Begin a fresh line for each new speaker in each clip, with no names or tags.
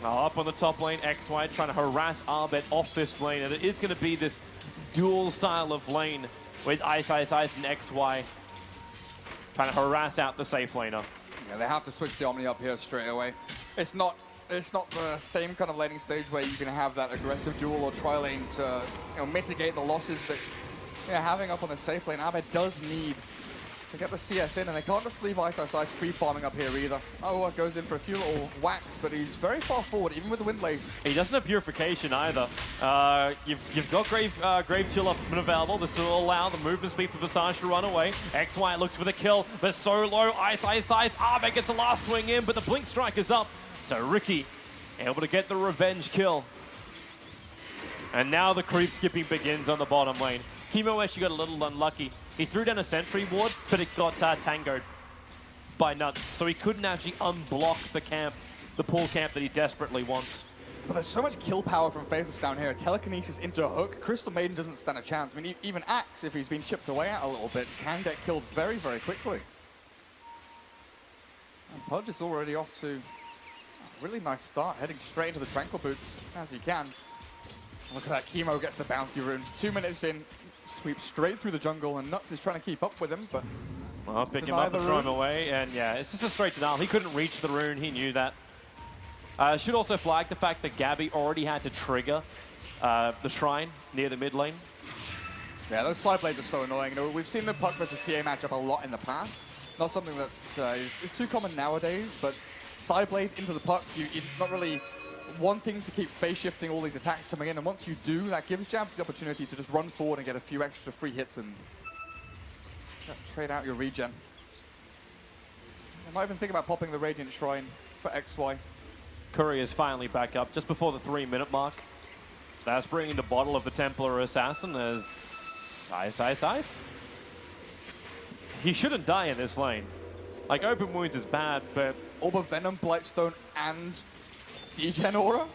Up on the top lane, XY trying to harass Arbet off this lane, and it is going to be this dual style of lane with Ice and XY trying to harass out the safe laner.
Yeah, they have to switch the Omni up here straight away. It's not the same kind of laning stage where you can have that aggressive duel or tri-lane to mitigate the losses that you're having up on the safe lane. Arbet does need to get the CS in, and they can't just leave Ice free farming up here either. Oh, goes in for a few little whacks, but he's very far forward, even with the wind lace.
He doesn't have purification either. You've got Grave Chill up and available. This will allow the movement speed for Visage to run away. XY looks for the kill, but so low. Ice. Arbet gets the last swing in, but the Blink Strike is up. So Ricky able to get the revenge kill. And now the creep skipping begins on the bottom lane. Chemo actually got a little unlucky. He threw down a sentry ward, but it got tangoed by Nuts. So he couldn't actually unblock the camp, the pull camp that he desperately wants.
But there's so much kill power from Faceless down here. Telekinesis into a hook. Crystal Maiden doesn't stand a chance. I mean, even Axe, if he's been chipped away at a little bit, can get killed very, very quickly. And Pudge is already off to a really nice start, heading straight into the Tranquil Boots as he can. Look at that, Chemo gets the bounty rune. 2 minutes in, sweeps straight through the jungle, and Nuts is trying to keep up with him, but...
Well, pick him up and throw him away, and yeah, it's just a straight denial. He couldn't reach the rune, he knew that. Should also flag the fact that Gabby already had to trigger the shrine near the mid lane.
Yeah, those side blades are so annoying. We've seen the Puck versus TA matchup a lot in the past. Not something that is too common nowadays, but side blades into the Puck, you're not really wanting to keep phase shifting all these attacks coming in, and once you do, that gives Jabs the opportunity to just run forward and get a few extra free hits and trade out your regen. I might even think about popping the Radiant Shrine for XY.
Curry is finally back up just before the 3-minute mark. So that's bringing the bottle of the Templar Assassin as Ice. He shouldn't die in this lane. Like, open wounds is bad, but...
Orb of Venom, Blightstone, and Degen Aura?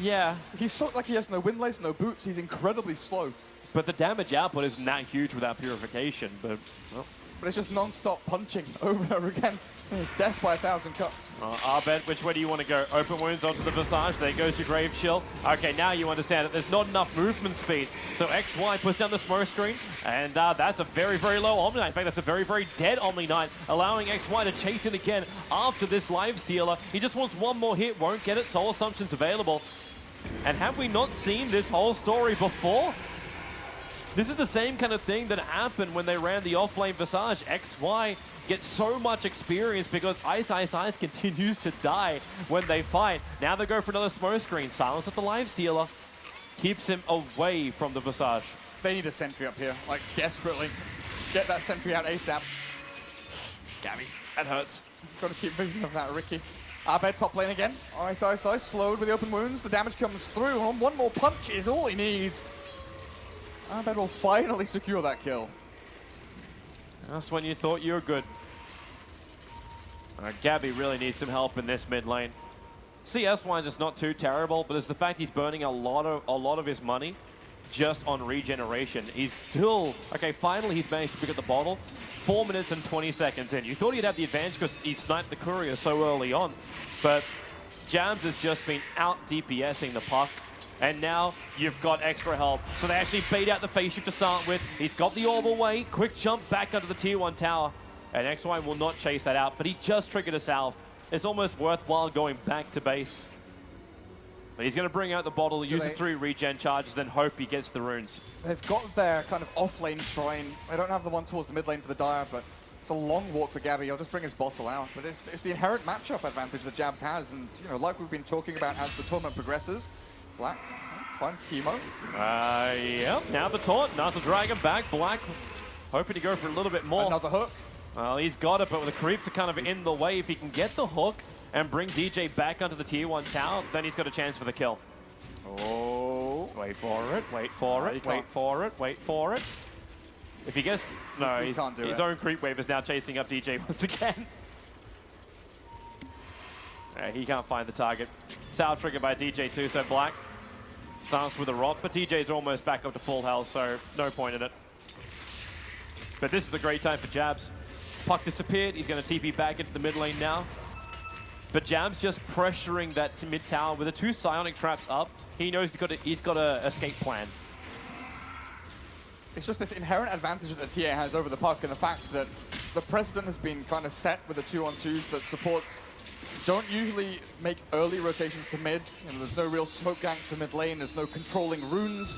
Yeah.
He's so like he has no wind lace, no boots. He's incredibly slow.
But the damage output isn't that huge without purification, but... Well.
But it's just non-stop punching over and over again. He's death by 1,000 cuts.
Arbet, which way do you want to go? Open wounds onto the Visage. There goes your Grave Chill. Okay, now you understand that there's not enough movement speed. So XY puts down the smoke screen, and that's a very, very low Omni Knight. In fact, that's a very, very dead Omni Knight, allowing XY to chase in again after this Live Stealer. He just wants one more hit, won't get it. Soul Assumption's available. And have we not seen this whole story before? This is the same kind of thing that happened when they ran the off-lane Visage. XY gets so much experience because Ice continues to die when they fight. Now they go for another smoke screen. Silence of the Live Stealer keeps him away from the Visage.
They need a sentry up here, like desperately. Get that sentry out ASAP.
Gabby, that hurts.
Got to keep vision of that, Ricky. Arbet top lane again. Ice, slowed with the open wounds. The damage comes through, and one more punch is all he needs. Arbet will finally secure that kill.
That's when you thought you were good. Gabby really needs some help in this mid lane. CS-wise, it's not too terrible, but it's the fact he's burning a lot of his money just on regeneration. He's still... Okay, finally he's managed to pick up the bottle. 4 minutes and 20 seconds in. You thought he'd have the advantage because he sniped the courier so early on, but Jams has just been out DPSing the Puck. And now you've got extra help. So they actually bait out the phase shift to start with. He's got the orb away. Quick jump back under the tier 1 tower. And XY will not chase that out, but he just triggered a salve. It's almost worthwhile going back to base. But he's going to bring out the bottle, use the 3 regen charges, then hope he gets the runes.
They've got their kind of off-lane shrine. They don't have the one towards the mid lane for the Dire, but it's a long walk for Gabby. He'll just bring his bottle out. But it's the inherent matchup advantage that Jabs has. And, like we've been talking about as the tournament progresses, Black finds Chemo.
Yep, now the taunt. Nasa Dragon back. Black hoping to go for a little bit more.
Another hook.
Well, he's got it, but the creeps are kind of in the way. If he can get the hook and bring DJ back onto the tier 1 tower, then he's got a chance for the kill. Oh, wait for it, wait for it, wait for it, wait for it. If he gets... No, his own creep wave is now chasing up DJ once again. He can't find the target. Salve triggered by DJ too, so Black starts with a rock, but DJ's almost back up to full health, so no point in it. But this is a great time for Jabs. Puck disappeared. He's going to TP back into the mid lane now. But Jam's just pressuring that to mid tower with the 2 psionic traps up. He knows he's got a escape plan.
It's just this inherent advantage that the TA has over the puck, and the fact that the precedent has been kind of set with the 2-on-2s that supports don't usually make early rotations to mid. You know, there's no real smoke ganks to mid lane. There's no controlling runes,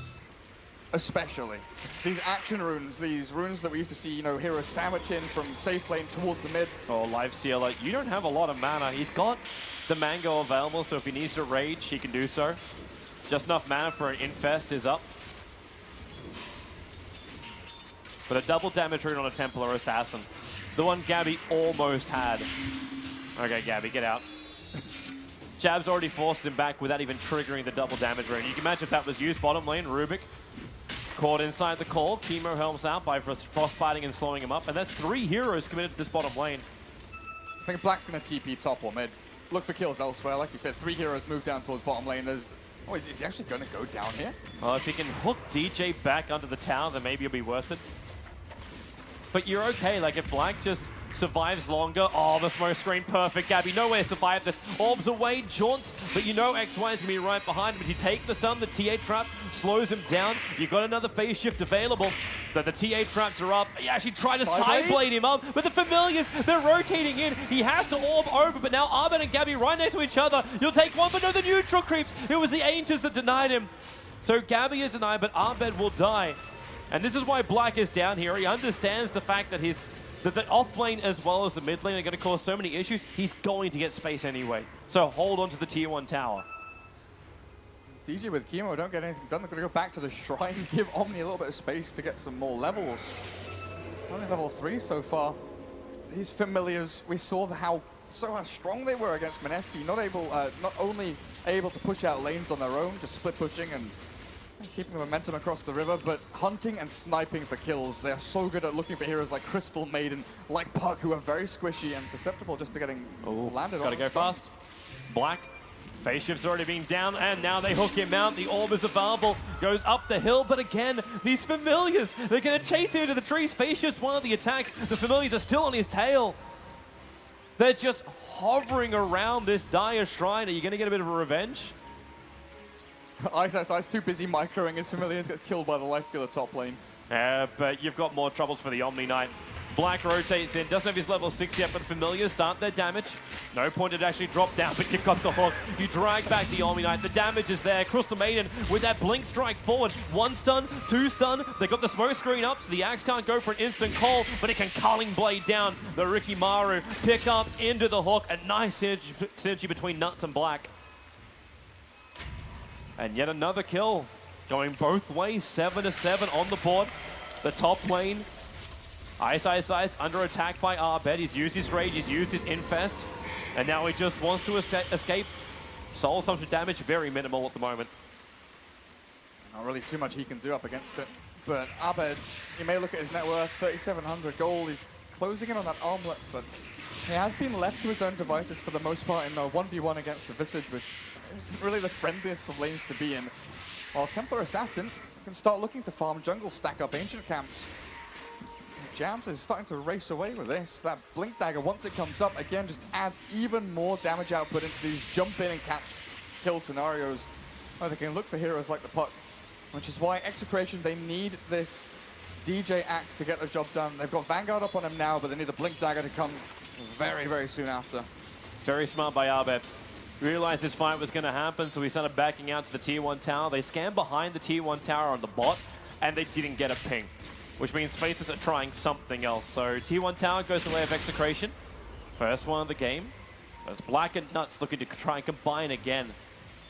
especially these action runes. These runes that we used to see, you know, heroes sandwich in from safe lane towards the mid.
Oh, Live Stealer, you don't have a lot of mana. He's got the Mango available, so if he needs to rage, he can do so. Just enough mana for an Infest is up. But a double damage rune on a Templar Assassin. The one Gabby almost had. Okay, Gabby, get out. Jab's already forced him back without even triggering the double damage rune. You can imagine if that was used bottom lane, Rubik caught inside the call. Chemo helps out by frostbiting and slowing him up. And that's 3 heroes committed to this bottom lane.
I think Black's going to TP top or mid. Look for kills elsewhere. Like you said, 3 heroes move down towards bottom lane. There's... Oh, is he actually going to go down here?
Well, if he can hook DJ back under the tower, then maybe it'll be worth it. But you're okay, like if Black just survives longer. Oh, the smoke screen, perfect. Gabby, nowhere to survive this. Orbs away, jaunts, but you know XY is going to be right behind him. But you take the stun, the TA trap slows him down. You've got another phase shift available. But the TA traps are up. He actually tried to side blade him up, but the familiars, they're rotating in. He has to orb over, but now Arbed and Gabby right next to each other. You'll take one, but no, the neutral creeps. It was the Ancients that denied him. So Gabby is denied, but Arbed will die. And this is why Black is down here. He understands the fact that the off lane as well as the mid lane are going to cause so many issues. He's going to get space anyway. So hold on to the tier 1 tower.
DJ with Chemo don't get anything done. They're going to go back to the shrine, give Omni a little bit of space to get some more levels. Only level 3 so far. These familiars, we saw how strong they were against Mineski. Not only able to push out lanes on their own, just split pushing and keeping the momentum across the river, but hunting and sniping for kills. They are so good at looking for heroes like Crystal Maiden, like Puck, who are very squishy and susceptible just to getting landed on.
Gotta go fast. Black, phase shift's already been down, and now they hook him out. The orb is available, goes up the hill, but again, these familiars, they're gonna chase him into the trees. Phase shift's one of the attacks. The familiars are still on his tail. They're just hovering around this dire shrine. Are you gonna get a bit of a revenge?
Ice too busy microing his familiars, gets killed by the Lifestealer top lane.
But you've got more troubles for the Omni Knight. Black rotates in, doesn't have his level 6 yet, but familiars start their damage. No point to actually drop down, but you've got the hook. You drag back the Omni Knight, the damage is there. Crystal Maiden with that blink strike forward. 1 stun, 2 stun, they got the smoke screen up, so the Axe can't go for an instant call, but it can Culling Blade down. The Ricky Maru pick up into the hook, a nice synergy between Nuts and Black. And yet another kill, going both ways, 7-7 on the board. The top lane, Ice under attack by Arbed. He's used his rage, he's used his infest, and now he just wants to escape. Soul assumption damage, very minimal at the moment.
Not really too much he can do up against it, but Arbed, you may look at his net worth, 3,700 gold. He's closing in on that armlet, but he has been left to his own devices for the most part in a 1v1 against the Visage, which isn't really the friendliest of lanes to be in. While Templar Assassin can start looking to farm jungle, stack up ancient camps. Jams is starting to race away with this. That Blink Dagger, once it comes up, again, just adds even more damage output into these jump in and catch kill scenarios. Oh, they can look for heroes like the Puck, which is why Execration, they need this DJ Axe to get the job done. They've got Vanguard up on him now, but they need the Blink Dagger to come very, very soon after.
Very smart by Arbed. Realized this fight was going to happen, so he started backing out to the tier 1 tower. They scanned behind the tier 1 tower on the bot, and they didn't get a ping, which means Faceless are trying something else. So tier 1 tower goes the way of Execration. First one of the game. That's Black and Nuts looking to try and combine again.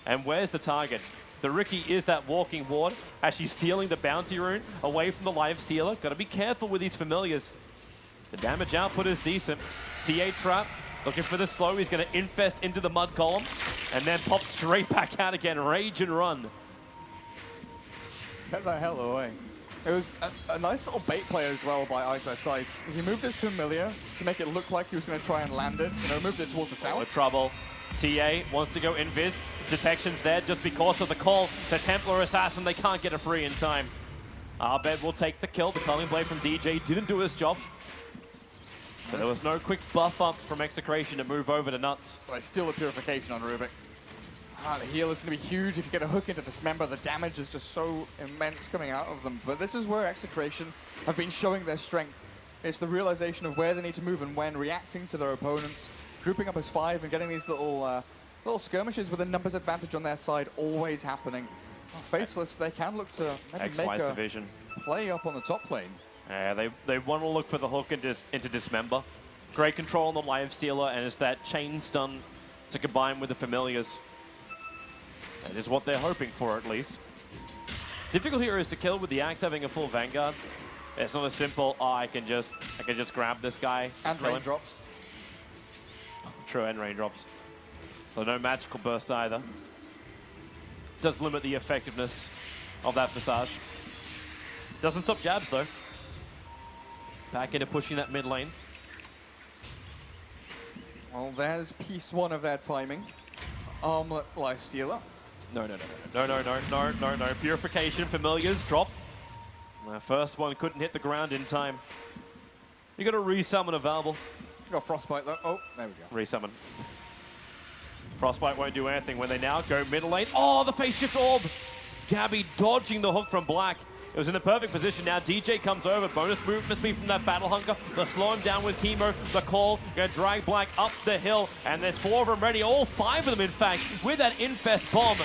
And where's the target? The Ricky is that walking ward, actually stealing the bounty rune away from the live stealer. Got to be careful with these familiars. The damage output is decent. TA trap. Looking for the slow, he's going to infest into the mud column and then pop straight back out again. Rage and run.
Get the hell away. It was a nice little bait play as well by Ice. He moved his familiar to make it look like he was going to try and land it. You know, moved it towards the south.
No trouble. TA wants to go invis. Detection's there just because of the call to Templar Assassin. They can't get a free in time. Arbed will take the kill. The Culling Blade from DJ didn't do his job. So there was no quick buff up from Xtcn to move over to Nuts.
But still a purification on Rubik. The heal is going to be huge if you get a hook into Dismember. The damage is just so immense coming out of them. But this is where Xtcn have been showing their strength. It's the realization of where they need to move and when, reacting to their opponents, grouping up as 5 and getting these little skirmishes with a numbers advantage on their side always happening. Faceless, they can look to maybe make a
division.
Play up on the top lane.
Yeah, they want to look for the hook into Dismember. Great control on the Life Stealer, and it's that chain stun to combine with the Familiars. That is what they're hoping for, at least. Difficult here is to kill with the Axe having a full Vanguard. It's not a simple, oh, I can just grab this guy.
And raindrops.
True, and raindrops. So no magical burst either. Does limit the effectiveness of that Visage. Doesn't stop jabs, though. Back into pushing that mid lane.
Well, there's piece 1 of their timing. Armlet Life Stealer.
No. Purification, Familiars, drop. The first one couldn't hit the ground in time. You got a resummon available.
You got Frostbite though. Oh, there we go.
Resummon. Frostbite won't do anything when they now go middle lane. Oh, the phase shift orb! Gabby dodging the hook from Black. It was in the perfect position. Now DJ comes over. Bonus move must be from that Battle Hunger. They'll slow him down with Chemo. The call. Gonna drag Black up the hill. And there's 4 of them ready. All 5 of them, in fact, with that Infest Bomb.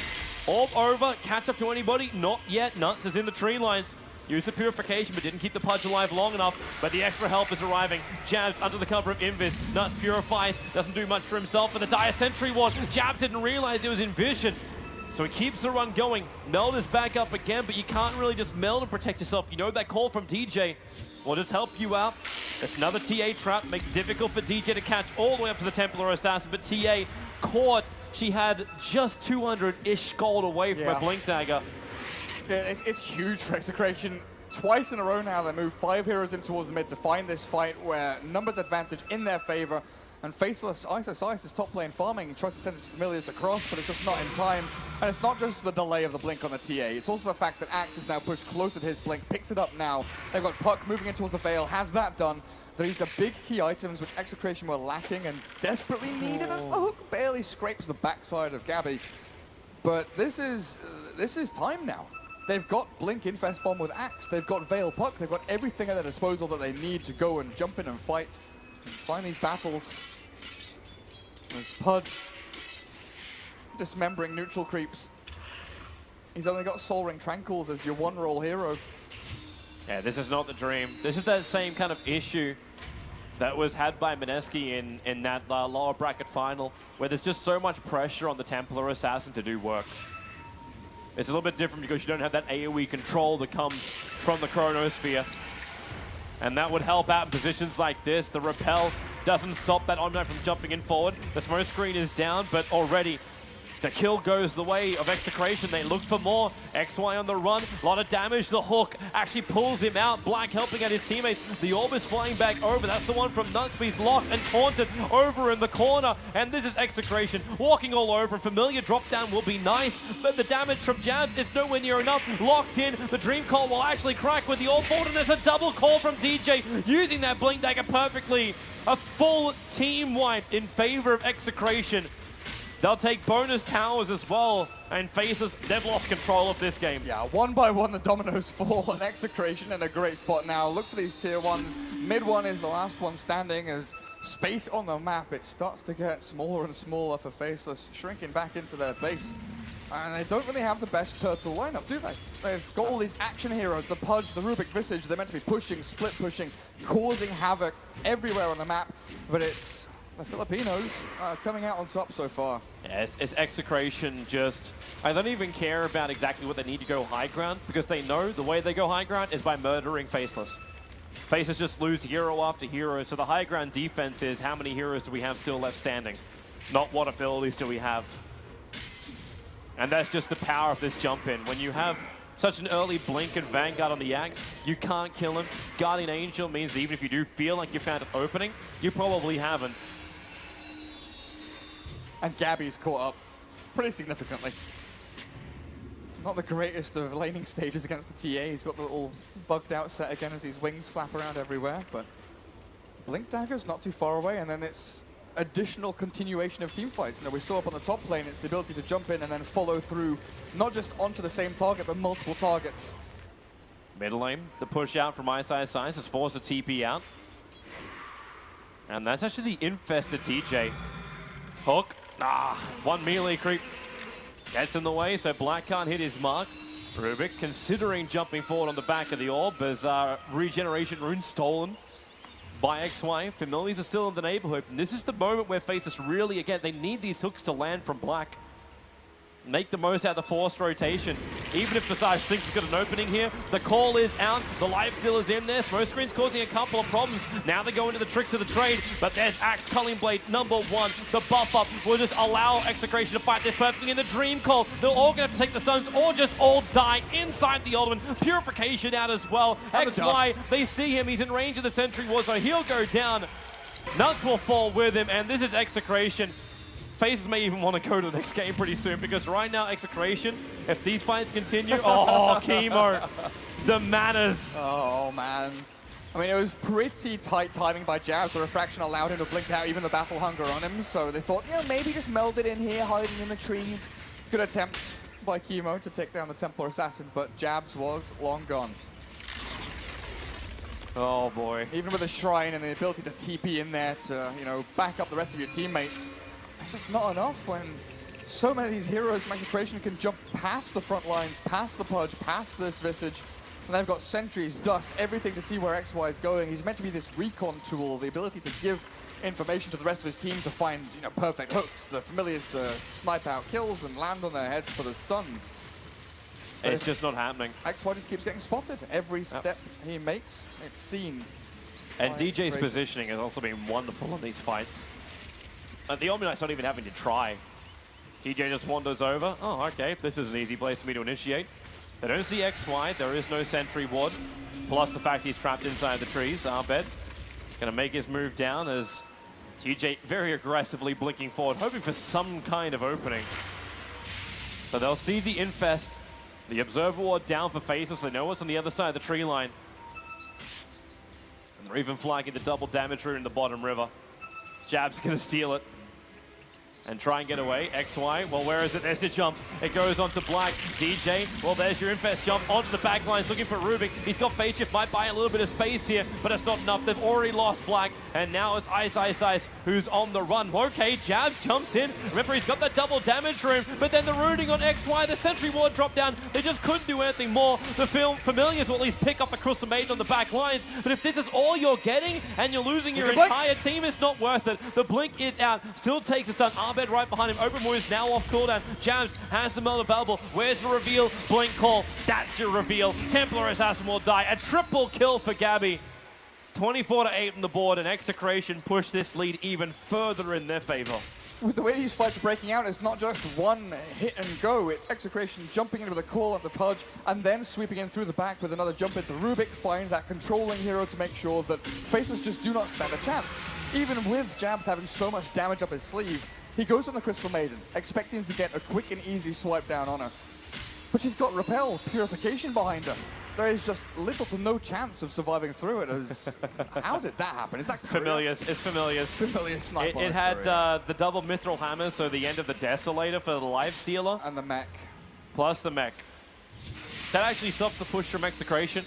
Orb over. Catch up to anybody? Not yet. Nuts is in the tree lines. Used the purification, but didn't keep the Pudge alive long enough. But the extra help is arriving. Jabs under the cover of Invis. Nuts purifies. Doesn't do much for himself. And the Dire Sentry Ward. Jabs didn't realize it was in vision. So he keeps the run going. Meld is back up again, but you can't really just meld and protect yourself. You know that call from DJ will just help you out. It's another TA trap. Makes it difficult for DJ to catch all the way up to the Templar Assassin. But TA caught. She had just 200-ish gold away from a Blink Dagger.
Yeah, it's huge for Xtcn. Twice in a row now they move 5 heroes in towards the mid to find this fight where numbers advantage in their favor. And Faceless, ASUS is top lane farming, tries to send his Familiars across, but it's just not in time. And it's not just the delay of the blink on the TA, it's also the fact that Axe is now pushed closer to his blink, picks it up now. They've got Puck moving in towards the Veil, has that done. These are big key items which Xtcn were lacking and desperately needed as the hook barely scrapes the backside of Gabby. But this is time now. They've got Blink Infest Bomb with Axe, they've got Veil Puck, they've got everything at their disposal that they need to go and jump in and fight and find these battles. There's Pudge dismembering neutral creeps. He's only got Soul Ring Tranquils as your one-roll hero.
Yeah, this is not the dream. This is that same kind of issue that was had by Mineski in that lower bracket final, where there's just so much pressure on the Templar Assassin to do work. It's a little bit different because you don't have that AoE control that comes from the Chronosphere. And that would help out in positions like this. The Repel doesn't stop that Omnight from jumping in forward. The smoke screen is down, but already the kill goes the way of Xtcn. They look for more. XY on the run. A lot of damage. The hook actually pulls him out. Black helping out his teammates. The orb is flying back over. That's the one from Nuts. He's locked and taunted over in the corner. And this is Xtcn walking all over. Familiar drop down will be nice, but the damage from jabs is nowhere near enough. Locked in. The Dream Call will actually crack with the orb forward, and there's a double call from DJ using that Blink Dagger perfectly. A full team wipe in favor of Xtcn. They'll take bonus towers as well, and Faces, they've lost control of this game.
Yeah, one by one the dominoes fall, and Xtcn in a great spot now. Look for these tier 1s. Mid 1 is the last one standing as space on the map. It starts to get smaller and smaller for Faceless, shrinking back into their base. And they don't really have the best turtle lineup, do they? They've got all these action heroes, the Pudge, the Rubik Visage. They're meant to be pushing, split pushing, causing havoc everywhere on the map, but it's the Filipinos coming out on top so far.
Yeah, it's Xtcn just... I don't even care about exactly what they need to go high ground, because they know the way they go high ground is by murdering Faceless. Faceless just lose hero after hero, so the high ground defense is how many heroes do we have still left standing, not what abilities do we have. And that's just the power of this jump in. When you have such an early Blink and Vanguard on the Axe, you can't kill him. Guardian Angel means that even if you do feel like you found an opening, you probably haven't.
And Gabby's caught up pretty significantly. Not the greatest of laning stages against the TA. He's got the little bugged out set again as his wings flap around everywhere, but Blink Dagger's not too far away, and then it's additional continuation of team fights. You know, we saw up on the top lane, it's the ability to jump in and then follow through, not just onto the same target, but multiple targets.
Middle lane, the push out from ISIS has forced a TP out. And that's actually the infested DJ. Hook, one melee creep gets in the way, so Black can't hit his mark. Rubik considering jumping forward on the back of the orb as regeneration rune stolen by XY. Familiars are still in the neighborhood, and this is the moment where Faceless really, again, they need these hooks to land from Black. Make the most out of the forced rotation. Even if Visage thinks he's got an opening here, the call is out, the life steal is in there, smoke screen's causing a couple of problems. Now they go into the tricks of the trade, but there's Axe Culling Blade #1. The buff up will just allow Xtcn to fight this perfectly in the Dream Call. They're all gonna have to take the stones or just all die inside the Ultimate. Purification out as well. XY, they see him, he's in range of the Sentry Ward, so he'll go down. Nuts will fall with him, and this is Xtcn. Faces may even want to go to the next game pretty soon, because right now, Xtcn, if these fights continue, oh, Chemo, the manners.
Oh, man. I mean, it was pretty tight timing by Jabs. The refraction allowed him to blink out even the battle hunger on him, so they thought, you know, maybe just meld it in here, hiding in the trees. Good attempt by Chemo to take down the Templar Assassin, but Jabs was long gone.
Oh, boy.
Even with a Shrine and the ability to TP in there to, you know, back up the rest of your teammates, it's just not enough when so many of these heroes from Xtcn can jump past the front lines, past the Pudge, past this Visage, and they've got sentries, dust, everything to see where XY is going. He's meant to be this recon tool, the ability to give information to the rest of his team to find, you know, perfect hooks, the familiars to snipe out kills and land on their heads for the stuns. But
it's just not happening.
XY just keeps getting spotted. Every step he makes, it's seen.
And DJ's positioning has also been wonderful in these fights. The Omnight's not even having to try. TJ just wanders over. Oh, okay, this is an easy place for me to initiate. They don't see XY, there is no Sentry Ward. Plus the fact he's trapped inside the trees. Arbed gonna make his move down as TJ very aggressively blinking forward, hoping for some kind of opening. But they'll see the Infest. The Observer Ward down for Faceless. They know what's on the other side of the tree line. And they're even flagging the double damage rune in the bottom river. Jab's gonna steal it and try and get away. XY, well, where is it? There's the jump. It goes on to Black. DJ, well, there's your Infest jump onto the back lines, looking for Rubik. He's got Fate Shift, might buy a little bit of space here, but it's not enough. They've already lost Black, and now it's Ice who's on the run. Okay, Jabs jumps in. Remember, he's got that double damage room, but then the rooting on XY, the Sentry Ward dropped down. They just couldn't do anything more. The Familiars will at least pick up the Crystal Maiden on the back lines, but if this is all you're getting, and you're losing your entire team, it's not worth it. The blink is out, still takes a stun. Arbed right behind him. Open is now off cooldown. Jabs has the meld available. Where's the reveal? Blink call. That's your reveal. Templar Assassin will die. A triple kill for Gabby. 24-8 on the board, and Xtcn push this lead even further in their favor.
With the way these fights are breaking out, it's not just one hit and go. It's Xtcn jumping in with a call onto Pudge and then sweeping in through the back with another jump into Rubik, find that controlling hero to make sure that Faceless just do not stand a chance. Even with Jabs having so much damage up his sleeve, he goes on the Crystal Maiden, expecting to get a quick and easy swipe down on her. But she's got Repel, Purification behind her. There is just little to no chance of surviving through it. How did that happen? Is that
Familiars? It's Familiars.
Familiar sniper.
It had the double Mithril Hammer, so the end of the Desolator for the Life Stealer.
And the mech.
Plus the mech. That actually stops the push from Xtcn.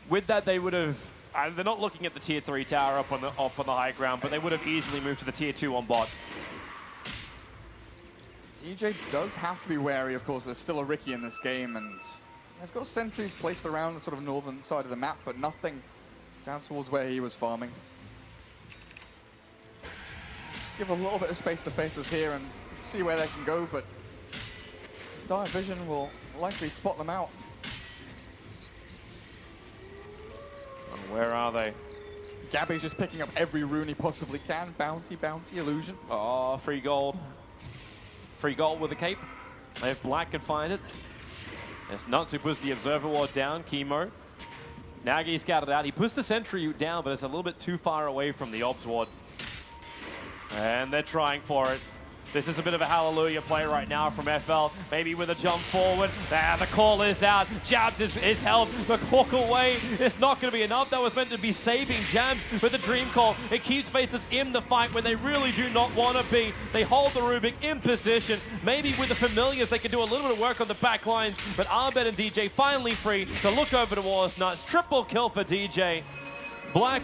With that, they would have... they're not looking at the tier 3 tower up on the high ground, but they would have easily moved to the tier 2 on bot.
DJ does have to be wary, of course. There's still a Riki in this game, and they've got sentries placed around the sort of northern side of the map, but nothing down towards where he was farming. Give a little bit of space to Faceless here and see where they can go, but Dire Vision will likely spot them out.
And where are they?
Gabby's just picking up every rune he possibly can. Bounty, illusion.
Oh, free gold. Free gold with a cape. If Black can find it. It's Nuts who puts the Observer Ward down. Chemo. Nagi scouted out. He puts the Sentry down, but it's a little bit too far away from the Obs Ward. And they're trying for it. This is a bit of a hallelujah play right now from FL. Maybe with a jump forward. The call is out. Jabs is held. The hook away is not going to be enough. That was meant to be saving Jabs with the dream call. It keeps Faceless in the fight when they really do not want to be. They hold the Rubik in position. Maybe with the familiars, they can do a little bit of work on the back lines. But Arbed and DJ finally free to look over towards Nuts. Triple kill for DJ. Black.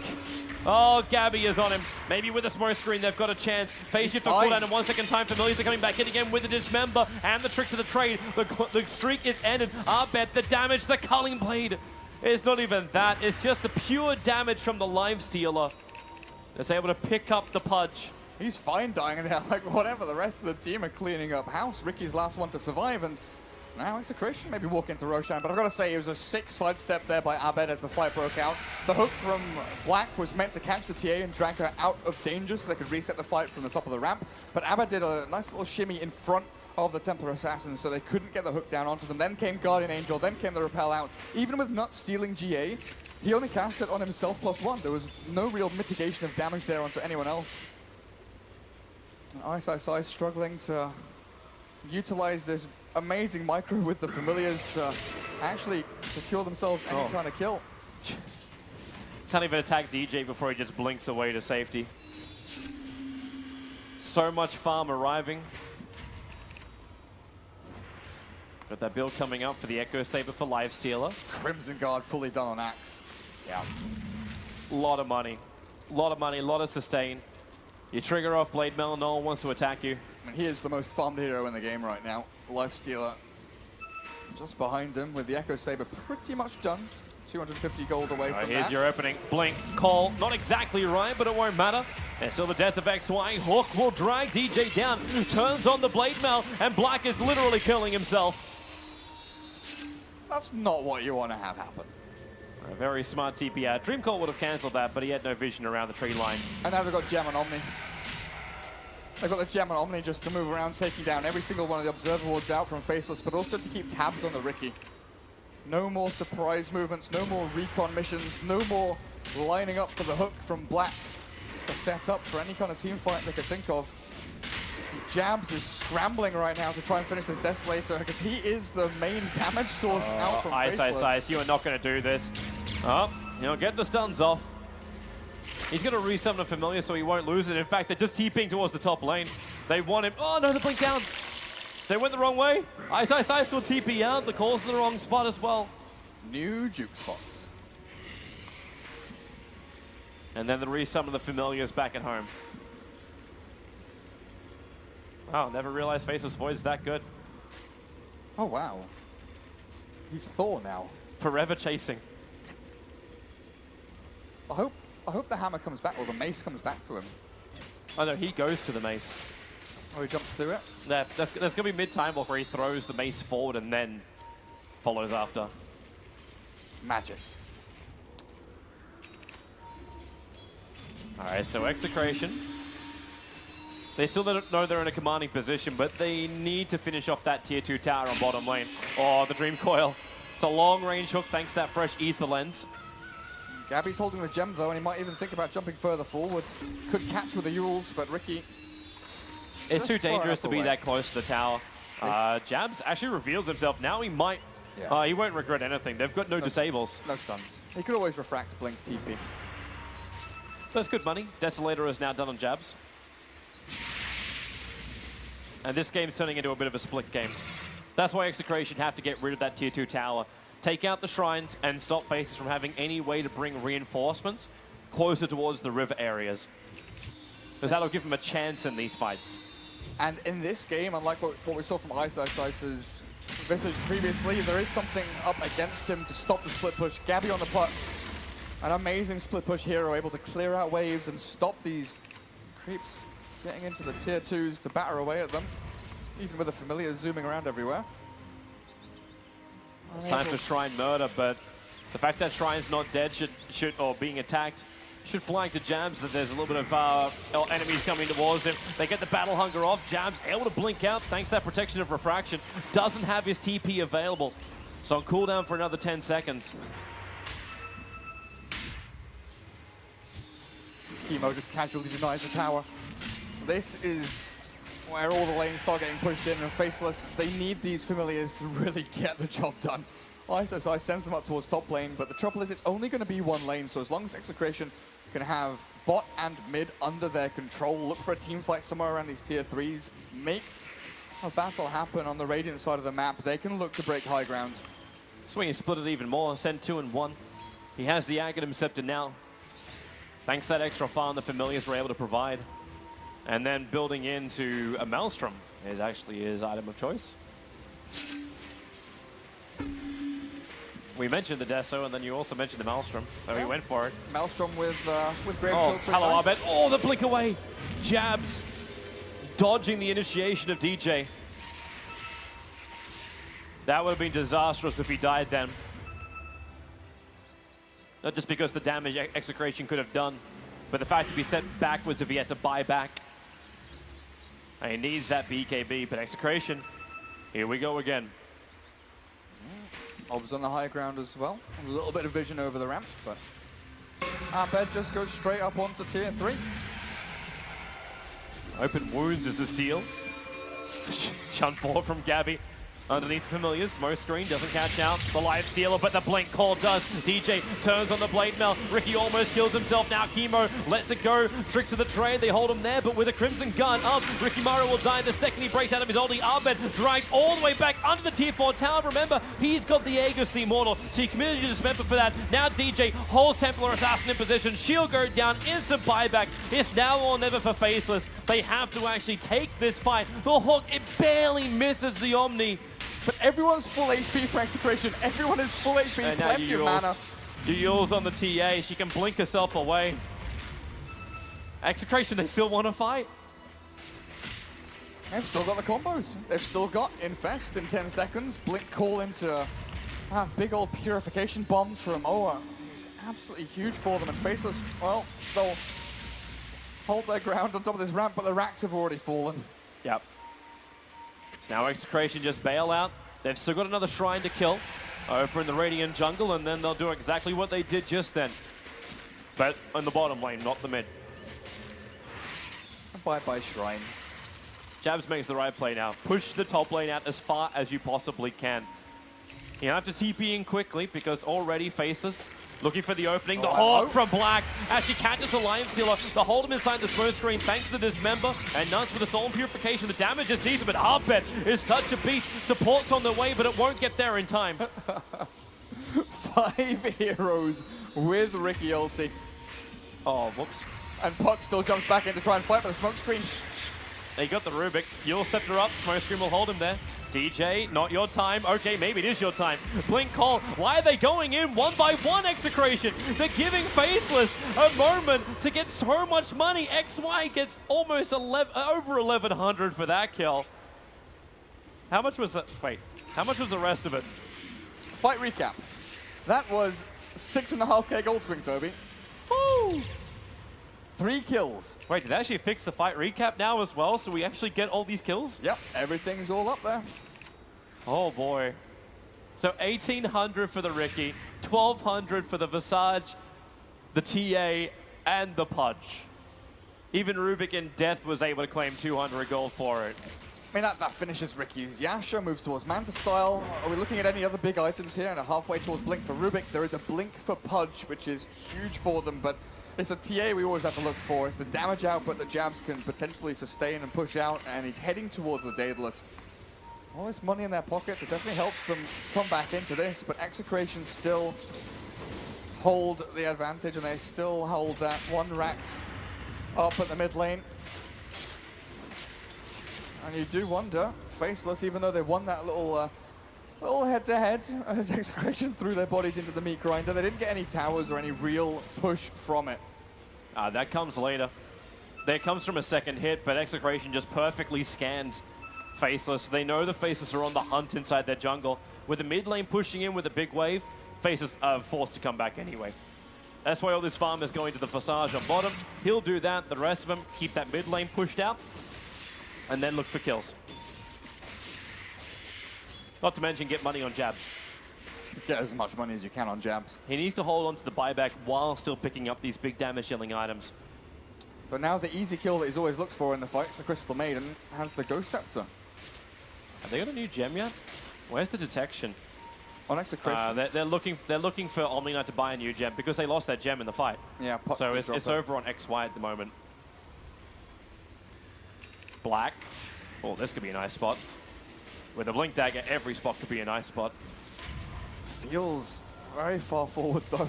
Oh, Gabby is on him. Maybe with a smoke screen, they've got a chance. Phase shift for cooldown in 1 second time. Familiars are coming back in again with the dismember and the tricks of the trade. The streak is ended. Arbed, the damage, the culling blade. It's not even that. It's just the pure damage from the live stealer that's able to pick up the pudge.
He's fine dying there, like whatever. The rest of the team are cleaning up house. Ricky's last one to survive, and now Xtcn maybe walk into Roshan, but I've got to say it was a sick sidestep there by Arbed as the fight broke out. The hook from Black was meant to catch the TA and drag her out of danger so they could reset the fight from the top of the ramp, but Arbed did a nice little shimmy in front of the Templar Assassins so they couldn't get the hook down onto them. Then came Guardian Angel, then came the repel out. Even with Nuts stealing GA, he only cast it on himself +1. There was no real mitigation of damage there onto anyone else. ASUS struggling to utilize this amazing micro with the familiars to actually secure themselves any kind of kill.
Can't even attack DJ before he just blinks away to safety. So much farm arriving. Got that build coming up for the Echo Saber for Life Stealer.
Crimson Guard fully done on Axe. Yeah.
A lot of money. A lot of money, a lot of sustain. You trigger off Blade Mail, no one wants to attack you.
And he is the most farmed hero in the game right now. Life Stealer just behind him with the Echo Saber pretty much done. 250 gold away from
here's
that.
your opening. Blink, call. Not exactly right, but it won't matter. And still the death of XY. Hook will drag DJ down. Turns on the Blade Mail, and Black is literally killing himself.
That's not what you want to have happen.
A very smart TP out. Dream Call would have cancelled that, but he had no vision around the tree line.
And now they've got Gem and Omni. They've got the Gem and Omni just to move around, taking down every single one of the Observer Wards out from Faceless, but also to keep tabs on the Ricky. No more surprise movements, no more recon missions, no more lining up for the hook from Black to set up for any kind of team fight they could think of. Jabs is scrambling right now to try and finish this Desolator because he is the main damage source out from Faceless.
Ice, you are not going to do this. Oh, he'll get the stuns off. He's going to resummon a familiar so he won't lose it. In fact, they're just TPing towards the top lane. They want him. Oh, no, the blink down. They went the wrong way. Ice will TP out. The call's in the wrong spot as well.
New juke spots.
And then the resummon the familiars back at home. Wow, never realized Faceless Void's that good.
Oh, wow. He's Thor now.
Forever chasing.
I hope the hammer comes back, or the mace comes back to him.
Oh no, he goes to the mace.
Oh, he jumps through it?
That's going to be mid-time block where he throws the mace forward and then follows after.
Magic.
Alright, so Execration. They still don't know they're in a commanding position, but they need to finish off that tier 2 tower on bottom lane. Oh, the Dream Coil. It's a long-range hook thanks to that fresh Ether Lens.
Gabby's holding the gem though, and he might even think about jumping further forward. Could catch with the Urals, but Ricky...
It's too dangerous to be that close to the tower. Jabs actually reveals himself. Now he might...
Yeah.
He won't regret anything. They've got no disables.
No stuns. He could always refract, blink, TP.
That's good money. Desolator is now done on Jabs. And this game's turning into a bit of a split game. That's why Execration have to get rid of that tier 2 tower. Take out the shrines and stop Faces from having any way to bring reinforcements closer towards the river areas. Because that'll give them a chance in these fights.
And in this game, unlike what we saw from ASUS's Visage previously, there is something up against him to stop the split push. Gabby on the puck. An amazing split push hero, able to clear out waves and stop these creeps getting into the tier 2s to batter away at them. Even with the familiars zooming around everywhere.
It's time for Shrine Murder, but the fact that Shrine's not dead should or being attacked should flag to Jabs that there's a little bit of enemies coming towards him. They get the Battle Hunger off. Jabs able to blink out thanks to that protection of refraction. Doesn't have his TP available. So on cooldown for another 10 seconds.
Chemo just casually denies the tower. This is where all the lanes start getting pushed in, and Faceless, they need these familiars to really get the job done. ASUS sends them up towards top lane, but the trouble is it's only going to be one lane, so as long as Xtcn can have bot and mid under their control, look for a team fight somewhere around these tier 3s, make a battle happen on the Radiant side of the map, they can look to break high ground.
Swing split it even more, send 2 and 1. He has the Aghanim Scepter now. Thanks to that extra farm the familiars were able to provide. And then building into a Maelstrom is actually his item of choice. We mentioned the Deso, and then you also mentioned the Maelstrom, so he went for it.
Maelstrom with Grave
Oh,
Shield.
hello, Abed. Oh, the blink away. Jabs. Dodging the initiation of DJ. That would have been disastrous if he died then. Not just because the damage Execration could have done, but the fact to be set backwards if he had to buy back. And he needs that BKB, but Execration, here we go again.
Obs on the high ground as well. A little bit of vision over the ramp, but Abed just goes straight up onto tier 3.
Open wounds is the steal. Shunt forward from Gabby. Underneath familiars, smoke screen doesn't catch out the live stealer, but the blink call does. DJ turns on the blade mail. Ricky almost kills himself. Now Chemo lets it go. Trick to the trade. They hold him there, but with a crimson gun up, Ricky Mara will die the second he breaks out of his ulti. Abed dragged all the way back under the tier 4 tower. Remember, he's got the Aegis the Immortal, so he committed to dismember for that. Now DJ holds Templar Assassin in position. Shield go down, instant buyback. It's now or never for Faceless. They have to actually take this fight. The hook, it barely misses the Omni.
But everyone's full HP for Execration. Everyone is full HP,
and now
plenty of mana.
Yule's on the TA. She can blink herself away. Execration, they still want to fight.
They've still got the combos. They've still got Infest in 10 seconds. Blink call into a big old purification bomb from Oa. It's absolutely huge for them. And Faceless, well, they'll hold their ground on top of this ramp, but the racks have already fallen.
Yep. So now Execration just bail out. They've still got another shrine to kill over in the Radiant jungle, and then they'll do exactly what they did just then. But in the bottom lane, not the mid.
Bye-bye shrine.
Jabs makes the right play now. Push the top lane out as far as you possibly can. You have to TP in quickly because already Faceless looking for the opening. The Hawk from Black actually catches the Lion Stealer. The hold him inside the smoke screen thanks to the Dismember. And Nuns with the Soul Purification. The damage is decent, but Abed is such a beast. Support's on the way, but it won't get there in time.
5 heroes with Ricky ulti.
Oh, whoops.
And Puck still jumps back in to try and fight for the smoke screen.
They got the Rubik. Yule Scepter up. Smoke screen will hold him there. DJ, not your time. Okay, maybe it is your time. Blink call. Why are they going in one by one, Execration? They're giving Faceless a moment to get so much money. XY gets almost over 1,100 for that kill. How much was that? Wait, how much was the rest of it?
Fight recap. That was 6.5k gold swing, Toby.
Woo!
3 kills.
Wait, did they actually fix the fight recap now as well, so we actually get all these kills?
Yep, everything's all up there.
Oh boy. So 1,800 for the Ricky, 1,200 for the Visage, the TA, and the Pudge. Even Rubik in Death was able to claim 200 gold for it.
I mean, that finishes Ricky's Yasha, moves towards Manta style. Are we looking at any other big items here? And halfway towards Blink for Rubik. There is a Blink for Pudge, which is huge for them, but it's a TA we always have to look for. It's the damage output that Jabs can potentially sustain and push out, and he's heading towards the Daedalus. All this money in their pockets, it definitely helps them come back into this, but Execration still hold the advantage, and they still hold that 1 Rax up at the mid lane. And you do wonder, Faceless, even though they won that little head-to-head, as Execration threw their bodies into the meat grinder, they didn't get any towers or any real push from it.
That comes later. That comes from a second hit, but Execration just perfectly scans Faceless. They know the Faceless are on the hunt inside their jungle. With the mid lane pushing in with a big wave, Faceless are forced to come back anyway. That's why all this farm is going to the Visage on bottom. He'll do that. The rest of them keep that mid lane pushed out, and then look for kills. Not to mention get money on Jabs.
Get as much money as you can on Jabs.
He needs to hold on to the buyback while still picking up these big damage dealing items.
But now the easy kill that he's always looked for in the fights, the Crystal Maiden, has the Ghost Scepter.
Have they got a new gem yet? Where's the detection?
On Execration.
They're looking for Omni Knight to buy a new gem because they lost their gem in the fight.
Yeah, Puck
so
did
it's
drop it.
over on XY at the moment. Black. Oh, this could be a nice spot. With a Blink Dagger, every spot could be a nice spot.
Feels very far forward though.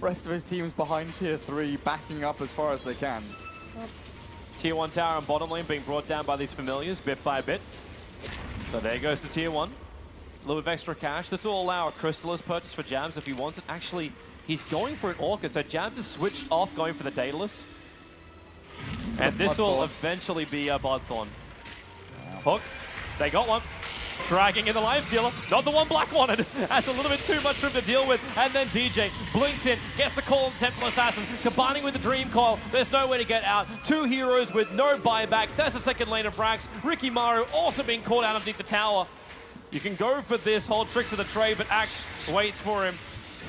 Rest of his team's behind tier 3, backing up as far as they can.
Tier 1 tower and bottom lane being brought down by these familiars bit by bit. So there goes the tier 1. A little bit of extra cash. This will allow a Crystallis purchase for Jams if he wants it. Actually, he's going for an Orchid, so Jams is switched off going for the Daedalus. And this will eventually be a Bloodthorn. Hook. They got one. Dragging in the Life Stealer. Not the one Black wanted. That's a little bit too much for him to deal with. And then DJ blinks in, gets the call on Temple Assassin, combining with the Dream Coil. There's no way to get out. Two heroes with no buyback. That's the second lane of frags. Ricky Maru also being caught out underneath the tower. You can go for this whole trick to the trade, but Axe waits for him.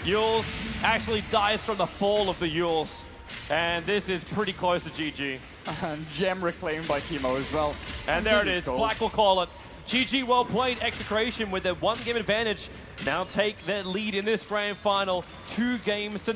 Yules actually dies from the fall of the Yules. And this is pretty close to GG.
And gem reclaimed by Kimo as well.
And there it is. Black will call it. GG, well played. Execration with their one game advantage now take their lead in this grand final. 2 games to